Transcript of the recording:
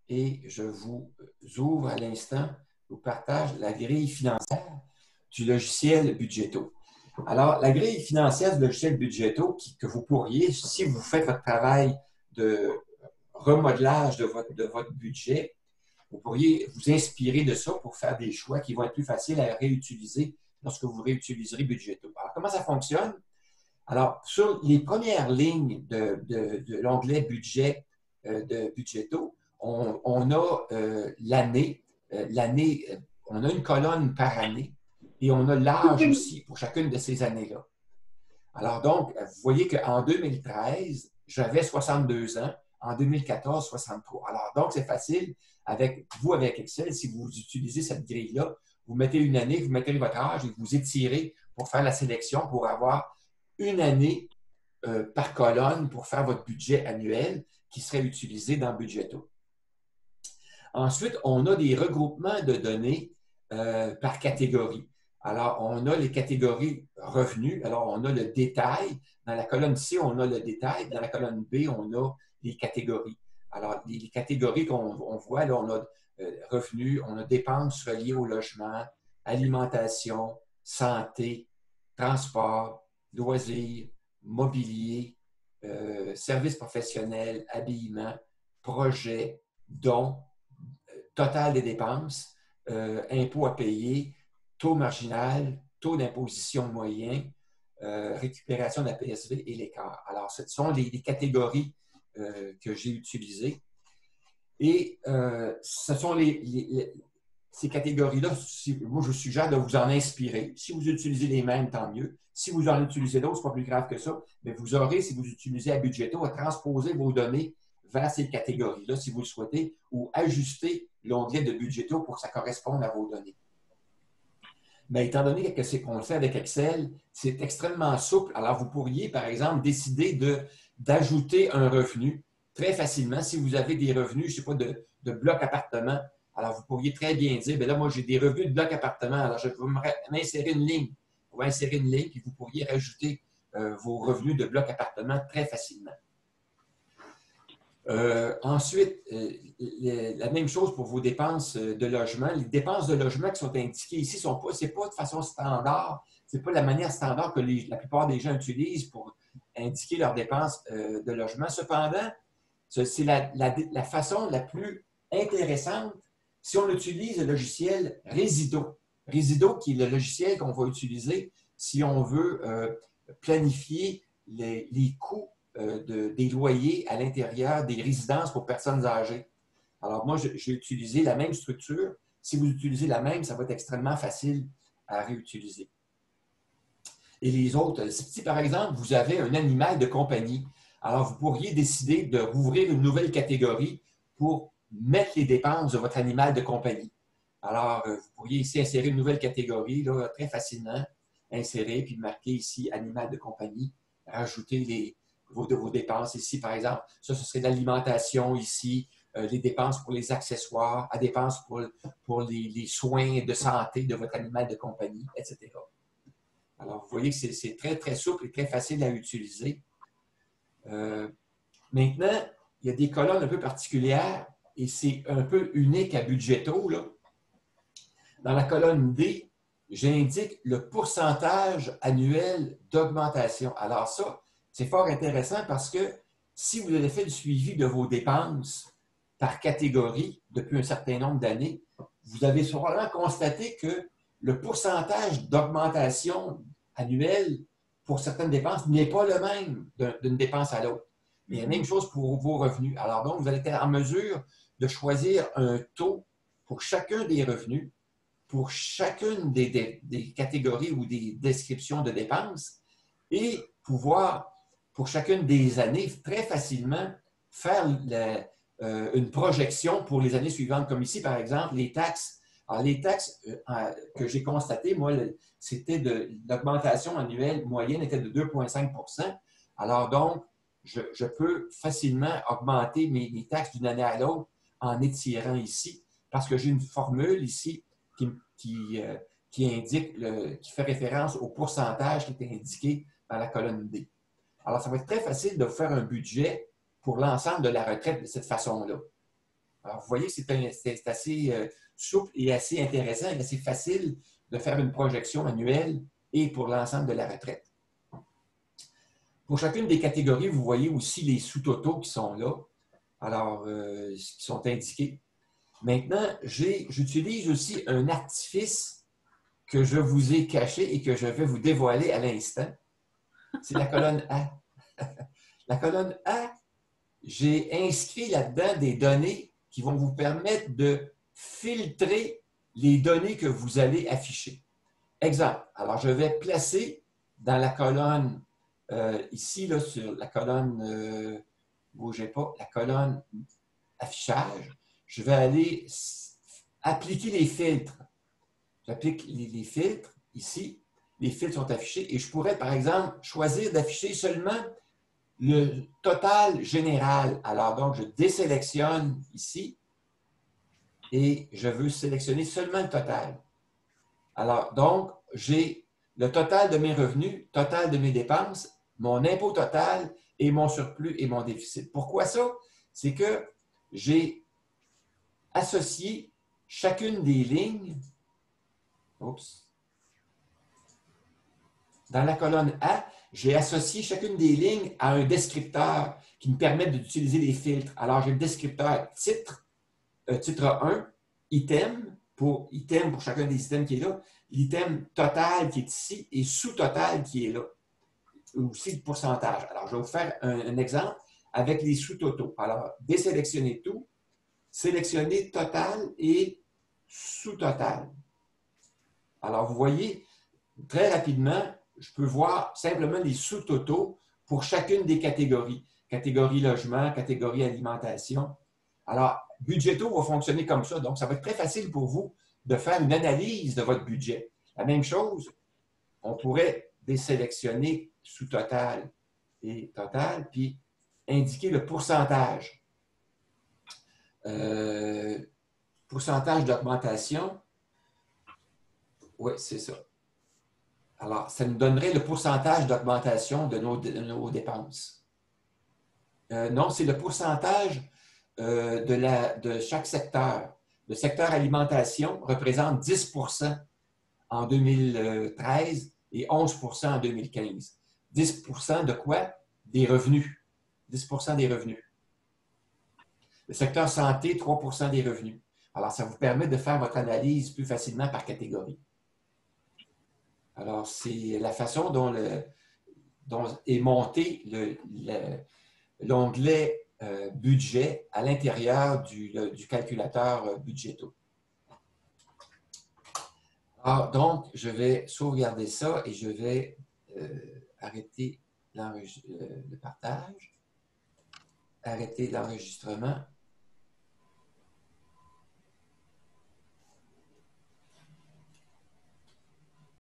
et je vous ouvre à l'instant, je vous partage la grille financière du logiciel Budgeto. Alors, la grille financière du logiciel Budgeto que vous pourriez, si vous faites votre travail de remodelage de votre budget, vous pourriez vous inspirer de ça pour faire des choix qui vont être plus faciles à réutiliser lorsque vous réutiliserez Budgeto. Alors, comment ça fonctionne? Alors, sur les premières lignes de l'onglet budget de Budgeto, on a l'année, on a une colonne par année et on a l'âge aussi pour chacune de ces années-là. Alors donc, vous voyez qu'en 2013, j'avais 62 ans, en 2014, 63. Alors donc, c'est facile avec Excel, si vous utilisez cette grille-là, vous mettez une année, vous mettez votre âge et vous étirez pour faire la sélection pour avoir une année par colonne pour faire votre budget annuel qui serait utilisé dans Budgeto. Ensuite, on a des regroupements de données par catégorie. Alors, on a les catégories revenus. Alors, on a le détail. Dans la colonne C, on a le détail. Dans la colonne B, on a les catégories. Alors, les catégories qu'on voit, là, on a revenus, on a dépenses reliées au logement, alimentation, santé, transport, loisirs, mobilier, services professionnels, habillement, projets, dons, total des dépenses, impôts à payer, taux marginal, taux d'imposition moyen, récupération de la PSV et l'écart. Alors, ce sont les catégories que j'ai utilisées. Et ce sont ces catégories-là, moi, je vous suggère de vous en inspirer. Si vous utilisez les mêmes, tant mieux. Si vous en utilisez d'autres, ce n'est pas plus grave que ça. Mais vous aurez, si vous utilisez à Budgeto, à transposer vos données vers ces catégories-là, si vous le souhaitez, ou ajuster l'onglet de Budgeto pour que ça corresponde à vos données. Mais étant donné que c'est qu'on le fait avec Excel, c'est extrêmement souple. Alors, vous pourriez, par exemple, décider d'ajouter un revenu très facilement. Si vous avez des revenus, je ne sais pas, de bloc appartement, alors vous pourriez très bien dire, bien là, moi, j'ai des revenus de bloc appartement, alors je vais m'insérer une ligne. Vous pouvez insérer une ligne, puis vous pourriez rajouter vos revenus de bloc appartement très facilement. Ensuite, la même chose pour vos dépenses de logement. Les dépenses de logement qui sont indiquées ici, ce n'est pas de façon standard, ce n'est pas la manière standard que la plupart des gens utilisent pour indiquer leurs dépenses de logement. Cependant, c'est la façon la plus intéressante si on utilise le logiciel Resido. Resido, qui est le logiciel qu'on va utiliser si on veut planifier les coûts des loyers à l'intérieur des résidences pour personnes âgées. Alors, moi, j'ai utilisé la même structure. Si vous utilisez la même, ça va être extrêmement facile à réutiliser. Et les autres, si par exemple, vous avez un animal de compagnie, alors vous pourriez décider de rouvrir une nouvelle catégorie pour mettre les dépenses de votre animal de compagnie. Alors, vous pourriez ici insérer une nouvelle catégorie là, très facilement, insérer, puis marquer ici animal de compagnie, rajouter vos dépenses ici, par exemple. Ça, ce serait l'alimentation ici, les dépenses pour les accessoires, les dépenses pour les soins de santé de votre animal de compagnie, etc. Alors, vous voyez que c'est très, très souple et très facile à utiliser. Maintenant, il y a des colonnes un peu particulières et c'est un peu unique à Budgeto, là. Dans la colonne D, j'indique le pourcentage annuel d'augmentation. Alors ça, c'est fort intéressant parce que si vous avez fait le suivi de vos dépenses par catégorie depuis un certain nombre d'années, vous avez sûrement constaté que le pourcentage d'augmentation annuelle pour certaines dépenses n'est pas le même d'une dépense à l'autre. Mais la même chose pour vos revenus. Alors donc, vous allez être en mesure de choisir un taux pour chacun des revenus, pour chacune des catégories ou des descriptions de dépenses et pouvoir, pour chacune des années, très facilement faire une projection pour les années suivantes. Comme ici, par exemple, les taxes. Alors, les taxes que j'ai constatées, moi, c'était l'augmentation annuelle moyenne était de 2,5 %. Alors donc, je peux facilement augmenter mes taxes d'une année à l'autre en étirant ici, parce que j'ai une formule ici qui indique, qui fait référence au pourcentage qui est indiqué dans la colonne D. Alors, ça va être très facile de faire un budget pour l'ensemble de la retraite de cette façon-là. Alors, vous voyez, c'est assez souple et assez intéressant et assez facile de faire une projection annuelle et pour l'ensemble de la retraite. Pour chacune des catégories, vous voyez aussi les sous-totaux qui sont là, alors, qui sont indiqués. Maintenant, j'utilise aussi un artifice que je vous ai caché et que je vais vous dévoiler à l'instant. C'est la colonne A. La colonne A, j'ai inscrit là-dedans des données qui vont vous permettre de filtrer les données que vous allez afficher. Exemple, alors je vais placer dans la colonne, ici, là, sur la colonne, bougez pas, la colonne affichage, je vais aller appliquer les filtres. J'applique les filtres ici. Les filtres sont affichés et je pourrais, par exemple, choisir d'afficher seulement le total général. Alors, donc, je désélectionne ici et je veux sélectionner seulement le total. Alors, donc, j'ai le total de mes revenus, total de mes dépenses, mon impôt total et mon surplus et mon déficit. Pourquoi ça? C'est que j'ai associé chacune des lignes. Oups. Dans la colonne A, j'ai associé chacune des lignes à un descripteur qui me permet d'utiliser les filtres. Alors, j'ai le descripteur titre, titre 1, item pour chacun des items qui est là, l'item total qui est ici et sous-total qui est là, aussi le pourcentage. Alors, je vais vous faire un exemple avec les sous-totaux. Alors, désélectionner tout, sélectionner total et sous-total. Alors, vous voyez, très rapidement, je peux voir simplement les sous-totaux pour chacune des catégories. Catégorie logement, catégorie alimentation. Alors, Budgeto va fonctionner comme ça. Donc, ça va être très facile pour vous de faire une analyse de votre budget. La même chose, on pourrait désélectionner sous-total et total, puis indiquer le pourcentage. Pourcentage d'augmentation. Oui, c'est ça. Alors, ça nous donnerait le pourcentage d'augmentation de nos dépenses. Non, c'est le pourcentage de chaque secteur. Le secteur alimentation représente 10% en 2013 et 11% en 2015. 10% de quoi? Des revenus. 10% des revenus. Le secteur santé, 3% des revenus. Alors, ça vous permet de faire votre analyse plus facilement par catégorie. Alors, c'est la façon dont est monté l'onglet budget à l'intérieur du calculateur Budgeto. Alors, donc, je vais sauvegarder ça et je vais arrêter le partage, arrêter l'enregistrement.